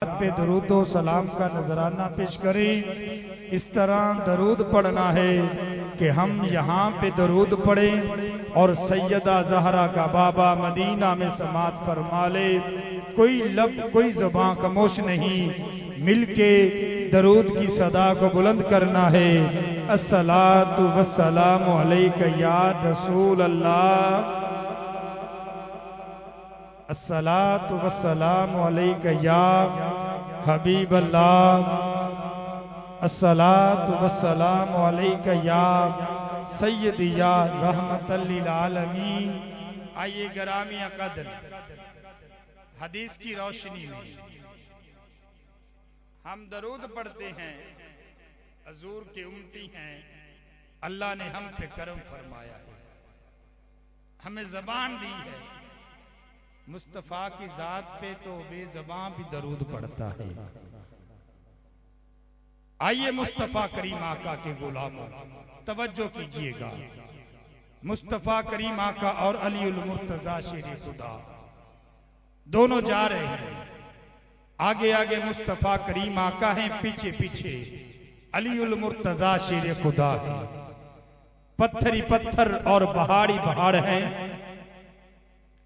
पे दरूद व सलाम का नजराना पेश करें। इस तरह दरूद पढ़ना है कि हम यहाँ पे दरूद पढ़ें और सैयदा ज़हरा का बाबा मदीना में समात फरमा ले। कोई लब कोई ज़बान खामोश नहीं, मिलके दरूद की सदा को बुलंद करना है। अस्सलातु वस्सलामु अलैका या रसूल अल्लाह, अस्सलातु वस्सलामु अलैका या हबीब अल्लाह, अस्सलातु वस्सलामु अलैका या सय्यदी या रहमतल लिल आलमीन। आइए गिरामी कद्र, हदीस की रोशनी में हम दरूद पढ़ते हैं, हजूर के उम्मती हैं। अल्लाह ने हम पे करम फरमाया है, हमें जबान दी है। मुस्तफ़ा की जात पे तो बेज़बान भी दरूद पढ़ता है। आइए मुस्तफ़ा करीम आका के गुलामों तवज्जो कीजिएगा। मुस्तफ़ा करीम आका और अलीउल मुर्तज़ा शेर खुदा दोनों जा रहे हैं। आगे आगे मुस्तफ़ा करीम आका हैं, पीछे पीछे अलीउल मुर्तज़ा शेर खुदा है। पत्थर ही पत्थर और पहाड़ी पहाड़ हैं।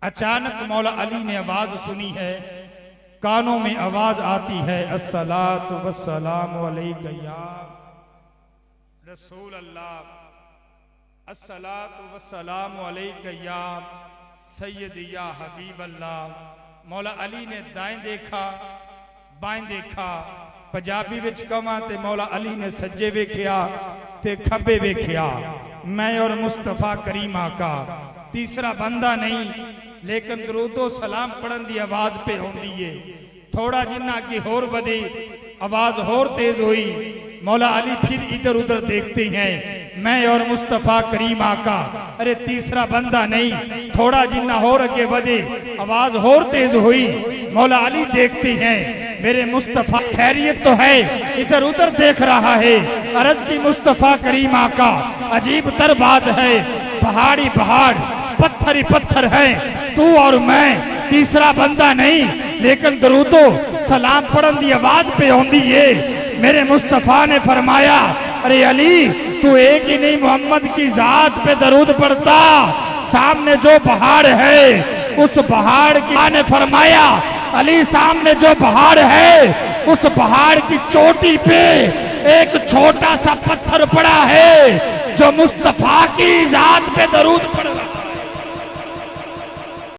अचानक मौला अली ने आवाज सुनी है, कानों में आवाज आती है, अस्सलातु वस्सलामु अलैका या रसूल अल्लाह, अस्सलातु वस्सलामु अलैका या सय्यदी या हबीब अल्लाह। मौला अली ने दाएं देखा, बाएं देखा। पंजाबी विच कहां ते मौला अली ने सज्जे वेख्या ते खब्बे वेख्या। मैं और मुस्तफ़ा करीम आका तीसरा बंदा नहीं, लेकिन दरूदो सलाम पढ़न की आवाज पे होंदी है। थोड़ा जिन्ना अगे होर बदे आवाज होर तेज हुई। मौला अली फिर इधर उधर देखते हैं, मैं और मुस्तफ़ा करीम आका, अरे तीसरा बंदा नहीं। थोड़ा जिन्ना होर अगे बदे आवाज होर तेज हुई। मौला अली देखते हैं, मेरे मुस्तफ़ा खैरियत तो है, इधर उधर देख रहा है। अर्ज की मुस्तफ़ा करीम आका, अजीब तर बात है, पहाड़ी पहाड़ पत्थर ही पत्थर है, तू और मैं तीसरा बंदा नहीं, लेकिन दरूदो सलाम पढ़न की आवाज पे होंदी है। मेरे मुस्तफ़ा ने फरमाया, अरे अली तू एक ही नहीं मोहम्मद की जात पे दरूद पढ़ता। सामने जो पहाड़ है उस पहाड़ की ने फरमाया, अली सामने जो पहाड़ है उस पहाड़ की चोटी पे एक छोटा सा पत्थर पड़ा है जो मुस्तफ़ा की जात पे दरूद पढ़ रहा है।